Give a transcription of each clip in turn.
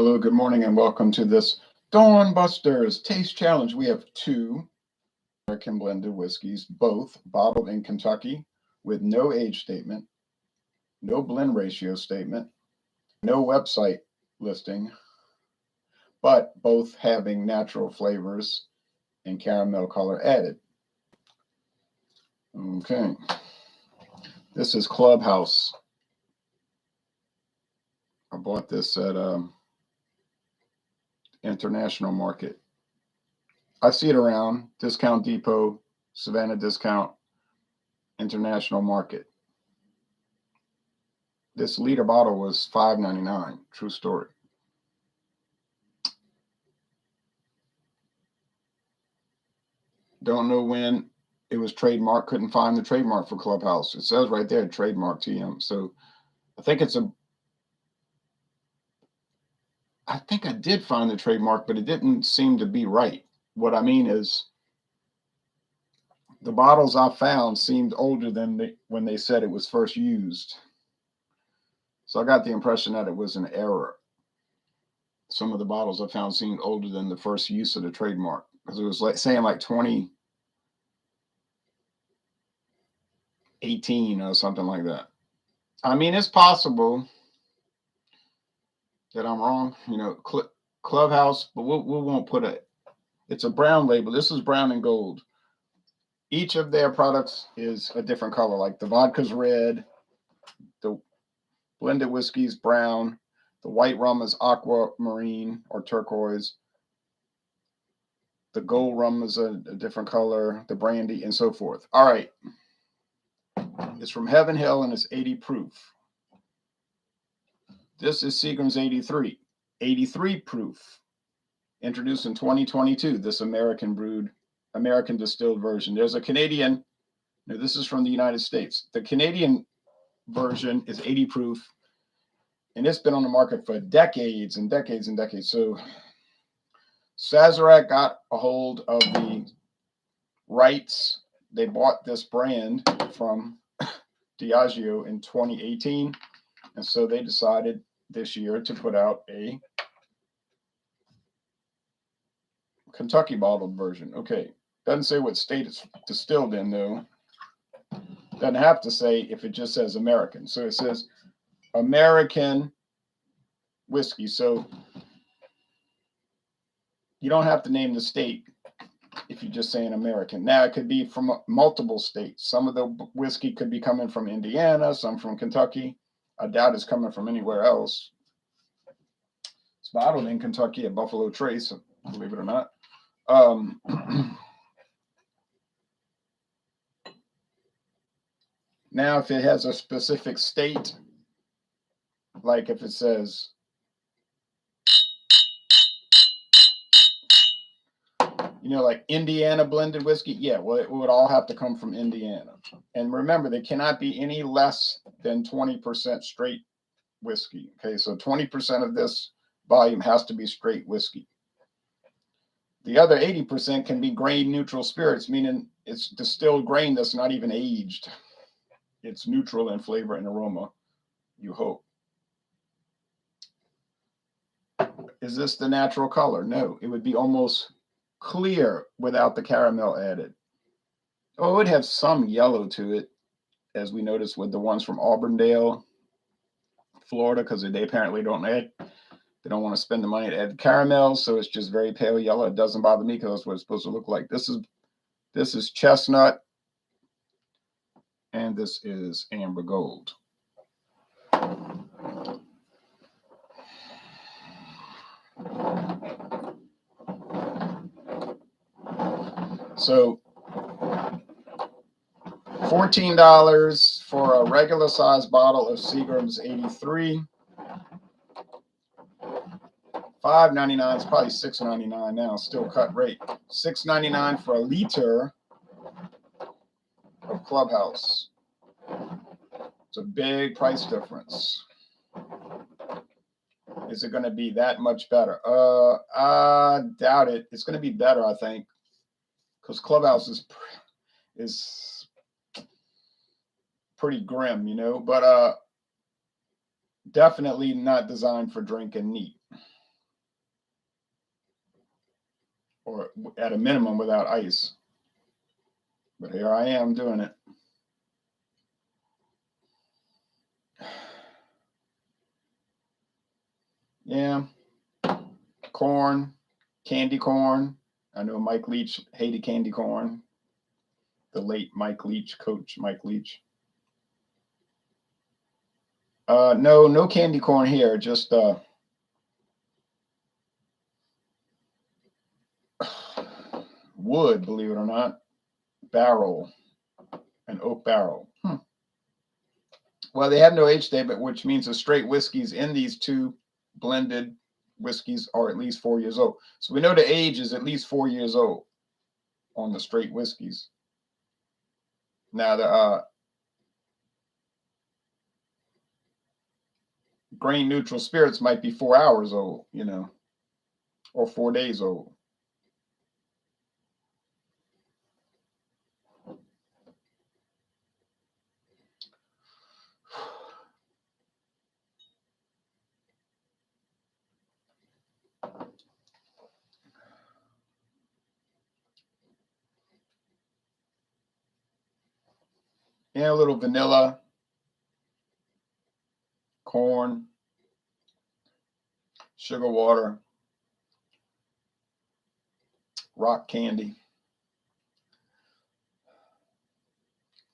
Hello, good morning, and welcome to this Dawn Busters Taste Challenge. We have two American blended whiskeys, both bottled in Kentucky with no age statement, no blend ratio statement, no website listing, but both having natural flavors and caramel color added. Okay, this is Clubhouse. I bought this at International Market. I see it around Discount Depot, Savannah Discount, International Market. This liter bottle was $5.99. True story. Don't know when it was trademarked. Couldn't find the trademark for Clubhouse. It says right there, trademark TM. So I think I did find the trademark, but it didn't seem to be right. What I mean is the bottles I found seemed older than when they said it was first used. So I got the impression that it was an error. Some of the bottles I found seemed older than the first use of the trademark, because it was like saying like 2018 or something like that. I mean, it's possible that I'm wrong, Clubhouse, but we won't put it's a brown label. This is brown and gold. Each of their products is a different color. Like the vodka's red, the blended whiskey's brown, the white rum is aquamarine or turquoise, the gold rum is a different color, the brandy, and so forth. All right. It's from Heaven Hill and it's 80 proof. This is Seagram's 83 proof. Introduced in 2022, this American distilled version. There's a Canadian, no, this is from the United States. The Canadian version is 80 proof, and it's been on the market for decades and decades and decades. So Sazerac got a hold of the rights. They bought this brand from Diageo in 2018, and so they decided this year to put out a Kentucky bottled version. Okay, doesn't say what state it's distilled in though. Doesn't have to say if it just says American. So it says American whiskey. So you don't have to name the state if you just say an American. Now it could be from multiple states. Some of the whiskey could be coming from Indiana, some from Kentucky. I doubt it's coming from anywhere else. It's bottled in Kentucky at Buffalo Trace, believe it or not. Now, if it has a specific state, like if it says, like Indiana blended whiskey, yeah, well, it would all have to come from Indiana. And remember, they cannot be any less than 20% straight whiskey. Okay, so 20% of this volume has to be straight whiskey. The other 80% can be grain neutral spirits, meaning it's distilled grain that's not even aged. It's neutral in flavor and aroma, you hope. Is this the natural color? No, it would be almost clear without the caramel added. Oh, it would have some yellow to it, as we noticed with the ones from Auburndale, Florida, because they apparently don't add. They don't want to spend the money to add caramel, so it's just very pale yellow. It doesn't bother me because that's what it's supposed to look like. This is chestnut, and this is amber gold. So $14 for a regular size bottle of Seagram's 83. $5.99 is probably $6.99 now, still cut rate. $6.99 for a liter of Clubhouse. It's a big price difference. Is it going to be that much better? I doubt it. It's going to be better, I think, because Clubhouse is pretty grim, but definitely not designed for drinking neat. or at a minimum without ice. But here I am doing it. Yeah. Corn, candy corn. I know Mike Leach hated candy corn. The late Mike Leach, Coach Mike Leach. No candy corn here. Just wood, believe it or not. Barrel, an oak barrel. Well, they have no age statement, which means the straight whiskeys in these two blended whiskeys are at least 4 years old. So we know the age is at least 4 years old on the straight whiskeys. Now the grain neutral spirits might be 4 hours old, you know, or 4 days old. Yeah, a little vanilla, corn, sugar water, rock candy,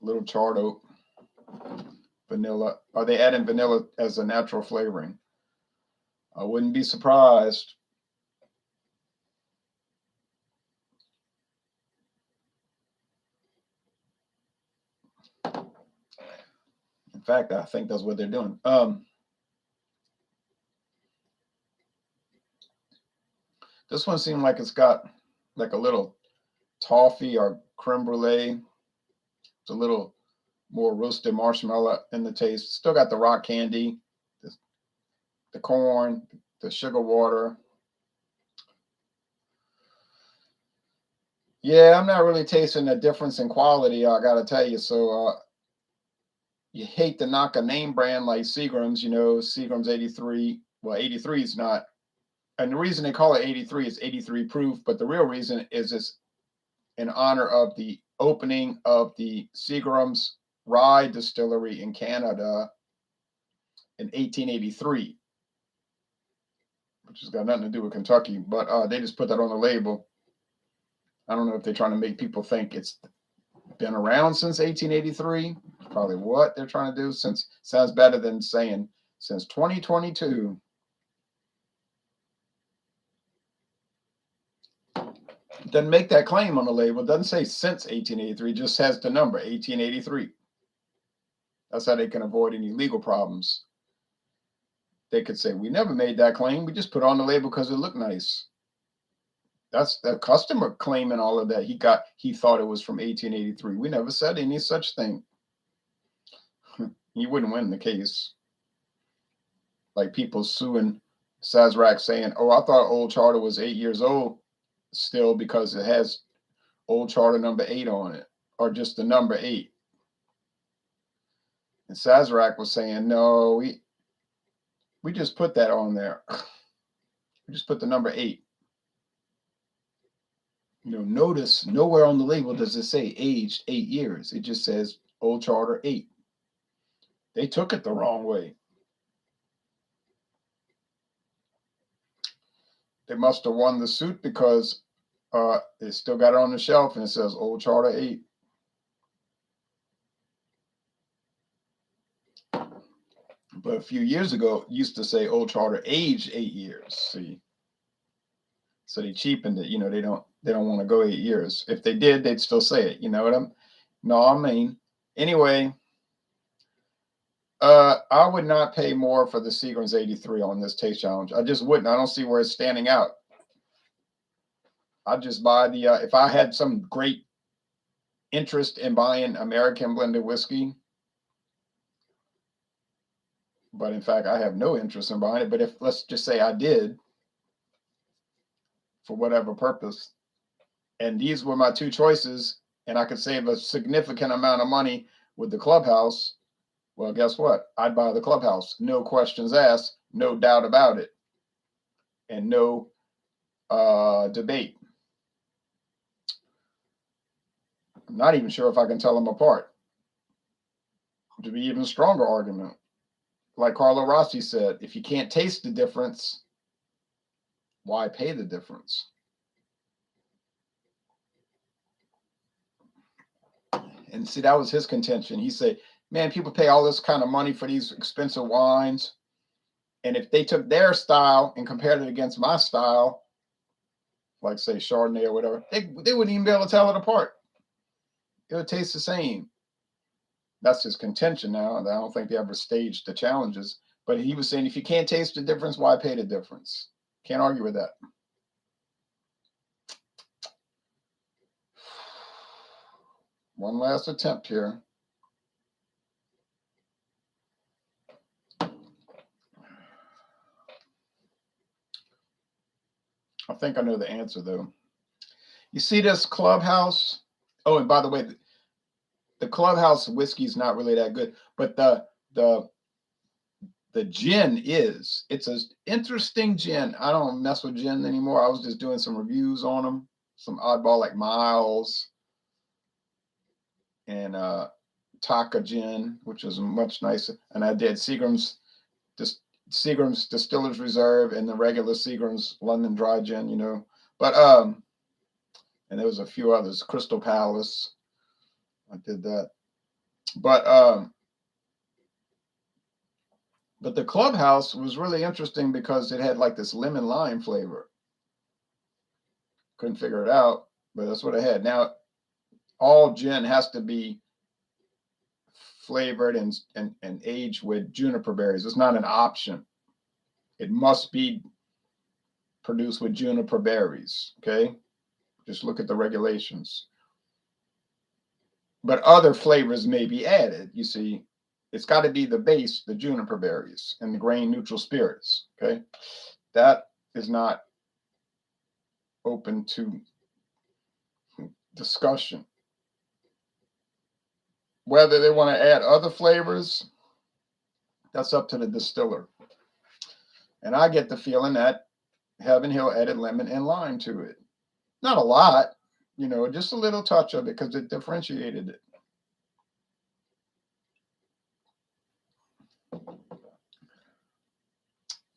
little charred oak, vanilla. Are they adding vanilla as a natural flavoring? I wouldn't be surprised. In fact, I think that's what they're doing. This one seemed like it's got like a little toffee or creme brulee. It's a little more roasted marshmallow in the taste. Still got the rock candy, the corn, the sugar water. Yeah, I'm not really tasting a difference in quality, I gotta tell you. So you hate to knock a name brand like Seagram's, you know, Seagram's 83. Well, 83 is not, and the reason they call it 83 is 83 proof, but the real reason is it's in honor of the opening of the Seagram's rye distillery in Canada in 1883, which has got nothing to do with Kentucky, but they just put that on the label. I don't know if they're trying to make people think it's been around since 1883. Probably what they're trying to do, since sounds better than saying since 2022. It doesn't make that claim on the label. It doesn't say since 1883, it just has the number 1883. That's how they can avoid any legal problems. They could say, we never made that claim. We just put it on the label because it looked nice. That's the customer claiming all of that. He thought it was from 1883. We never said any such thing. You wouldn't win the case. Like people suing Sazerac saying, oh, I thought Old Charter was 8 years old still because it has Old Charter number 8 on it, or just the number 8. And Sazerac was saying, no, we just put that on there. We just put the number 8. You know, notice nowhere on the label does it say aged 8 years. It just says Old Charter 8. They took it the wrong way. They must have won the suit because they still got it on the shelf and it says Old Charter 8. But a few years ago, it used to say Old Charter aged 8 years. See, so they cheapened it. You know, they don't want to go 8 years. If they did, they'd still say it. You know what I mean? Anyway, I would not pay more for the Seagram's 83 on this taste challenge. I just wouldn't. I don't see where it's standing out. I'd just buy the if I had some great interest in buying American blended whiskey, but in fact, I have no interest in buying it. But if, let's just say I did, for whatever purpose, and these were my two choices, and I could save a significant amount of money with the Clubhouse, well, guess what? I'd buy the Clubhouse. No questions asked, no doubt about it, and no debate. I'm not even sure if I can tell them apart. To be even stronger argument, like Carlo Rossi said, if you can't taste the difference, why pay the difference? And see, that was his contention. He said, man, people pay all this kind of money for these expensive wines. And if they took their style and compared it against my style, like say Chardonnay or whatever, they wouldn't even be able to tell it apart. It would taste the same. That's his contention now. And I don't think they ever staged the challenges. But he was saying, if you can't taste the difference, why pay the difference? Can't argue with that. One last attempt here. I think I know the answer, though. You see this Clubhouse? Oh, and by the way, the Clubhouse whiskey is not really that good, but the gin is. It's an interesting gin. I don't mess with gin anymore. I was just doing some reviews on them, some oddball like Miles and Taka gin, which is much nicer. And I did Seagram's Distiller's Reserve and the regular Seagram's London Dry Gin, you know. But and there was a few others, Crystal Palace. I did that. But the Clubhouse was really interesting because it had like this lemon lime flavor. Couldn't figure it out, but that's what it had. Now, all gin has to be flavored and aged with juniper berries. It's not an option. It must be produced with juniper berries. Okay, just look at the regulations. But other flavors may be added. You see, it's got to be the base, the juniper berries and the grain neutral spirits. Okay, that is not open to discussion. Whether they want to add other flavors, that's up to the distiller. And I get the feeling that Heaven Hill added lemon and lime to it. Not a lot, you know, just a little touch of it because it differentiated it.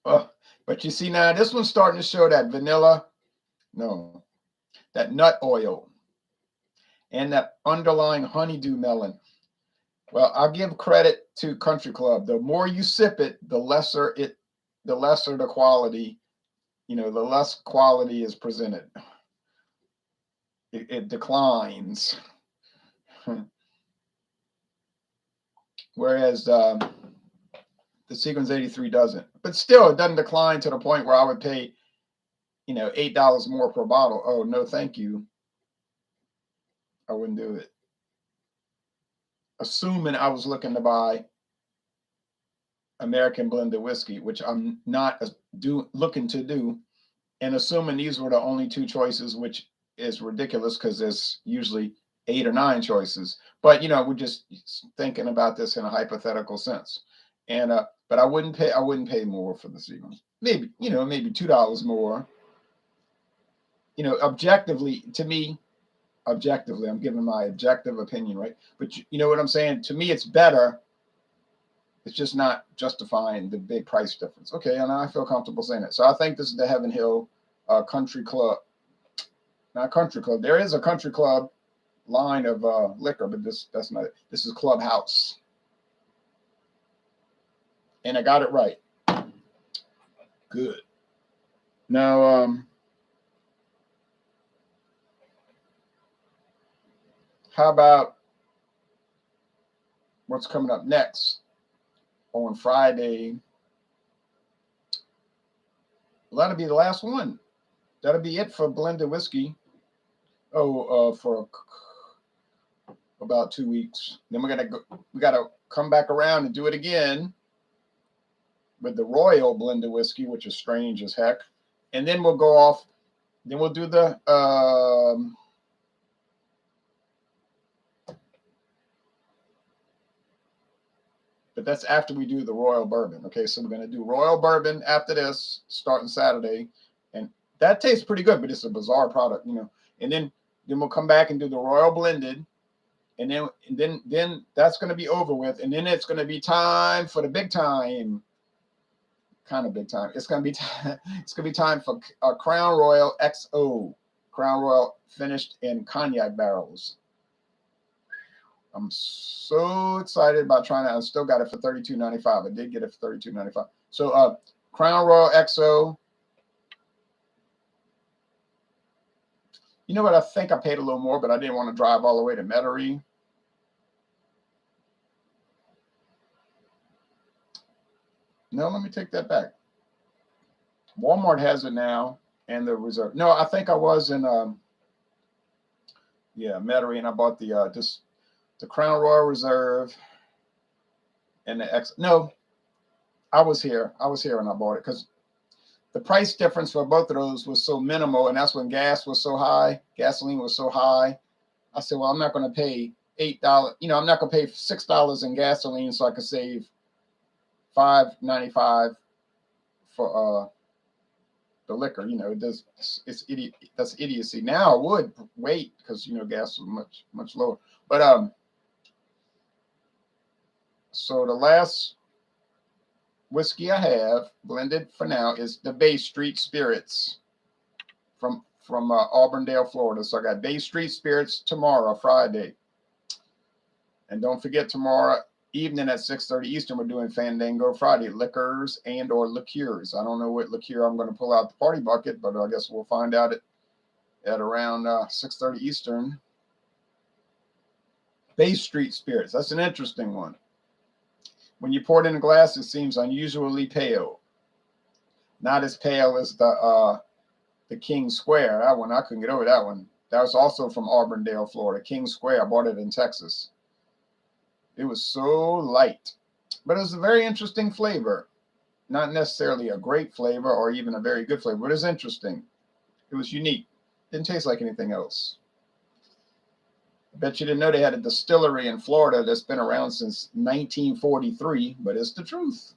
But you see now, this one's starting to show that vanilla, no, that nut oil and that underlying honeydew melon. Well, I'll give credit to Country Club. The more you sip it, the lesser the quality, you know, the less quality is presented. It declines. Whereas the Seagram's 83 doesn't. But still, it doesn't decline to the point where I would pay, you know, $8 more per bottle. Oh, no, thank you. I wouldn't do it. Assuming I was looking to buy American blended whiskey, which I'm not looking to do, and assuming these were the only two choices, which is ridiculous because there's usually 8 or 9 choices. But you know, we're just thinking about this in a hypothetical sense. And but I wouldn't pay more for the Seagrams. Maybe, you know, maybe $2 more. You know, objectively, to me, I'm giving my objective opinion, right? But you know what I'm saying? To me, it's better. It's just not justifying the big price difference. Okay, and I feel comfortable saying it. So I think this is the Heaven Hill Country Club. Not Country Club. There is a Country Club line of liquor, but that's not it. This is Clubhouse. And I got it right. Good. Now, how about what's coming up next on Friday? That'll be the last one. That'll be it for blended whiskey. For about 2 weeks. Then we gotta come back around and do it again with the Royal blended whiskey, which is strange as heck. And then we'll go off. Then we'll do the but that's after we do the Royal Bourbon. Okay, so we're going to do Royal Bourbon after this, starting Saturday. And that tastes pretty good, but it's a bizarre product, you know. And then we'll come back and do the Royal Blended. And then that's going to be over with. And then it's going to be time for the big time. Kind of big time. It's going to be time for Crown Royal XO. Crown Royal finished in cognac barrels. I'm so excited about trying it. I still got it for $32.95. I did get it for $32.95. So Crown Royal XO. You know what? I think I paid a little more, but I didn't want to drive all the way to Metairie. No, let me take that back. Walmart has it now, and the Reserve. No, I think I was in Metairie, and I bought the Crown Royal Reserve and the X. No, I was here when I bought it because the price difference for both of those was so minimal, and that's when gas was so high, gasoline was so high. I said, well, I'm not going to pay $8. I'm not going to pay $6 in gasoline, so I could save $5.95 for the liquor. That's idiocy. Now I would wait because gas was much lower. But so the last whiskey I have blended for now is the Bay Street Spirits from Auburndale, Florida. So I got Bay Street Spirits tomorrow, Friday. And don't forget, tomorrow evening at 6:30 Eastern, we're doing Fandango Friday, liquors and or liqueurs. I don't know what liqueur I'm going to pull out the party bucket, but I guess we'll find out at around 6:30 Eastern. Bay Street Spirits. That's an interesting one. When you pour it in a glass, it seems unusually pale. Not as pale as the King Square. That one, I couldn't get over that one. That was also from Auburndale, Florida. King Square. I bought it in Texas. It was so light, but it was a very interesting flavor. Not necessarily a great flavor or even a very good flavor, but it was interesting. It was unique. Didn't taste like anything else. I bet you didn't know they had a distillery in Florida that's been around since 1943, but it's the truth.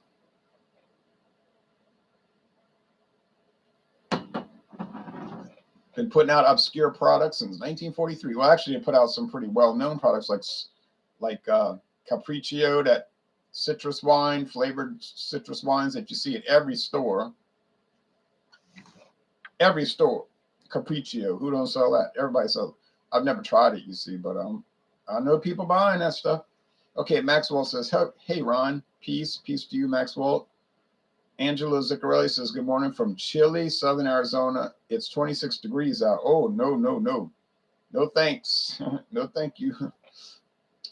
Been putting out obscure products since 1943. Well, actually, they put out some pretty well-known products like Capriccio, that citrus wine, flavored citrus wines that you see at every store. Every store. Capriccio. Who don't sell that? Everybody sells it. I've never tried it, you see, but I know people buying that stuff. Okay, Maxwell says, hey, Ron, peace to you, Maxwell. Angelo Ziccarelli says, good morning from chilly, southern Arizona. It's 26 degrees out. Oh, no. No, thanks. No, thank you.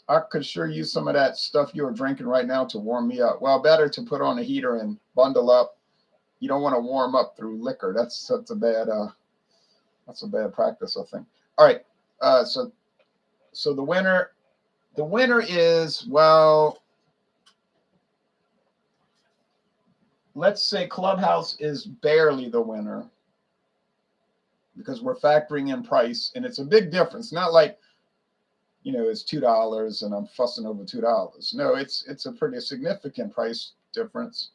I could sure use some of that stuff you're drinking right now to warm me up. Well, better to put on a heater and bundle up. You don't want to warm up through liquor. That's a bad practice, I think. All right. So the winner is, well, let's say Clubhouse is barely the winner because we're factoring in price, and it's a big difference. Not like, it's $2 and I'm fussing over $2. No, it's a pretty significant price difference.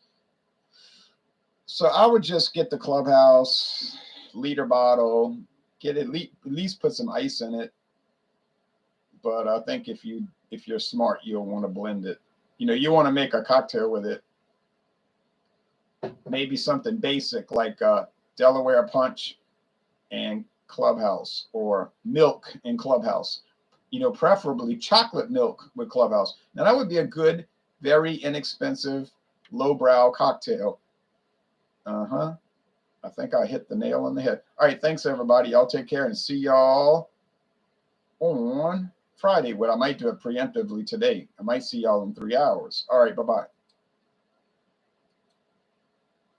So I would just get the Clubhouse liter bottle, get at least put some ice in it. But I think if you're smart, you'll want to blend it. You want to make a cocktail with it. Maybe something basic like Delaware Punch and Clubhouse, or milk and Clubhouse. Preferably chocolate milk with Clubhouse. Now that would be a good, very inexpensive, lowbrow cocktail. I think I hit the nail on the head. All right, thanks everybody. Y'all take care and see y'all on Friday. What I might do it preemptively today. I might see y'all in 3 hours. All right, bye-bye.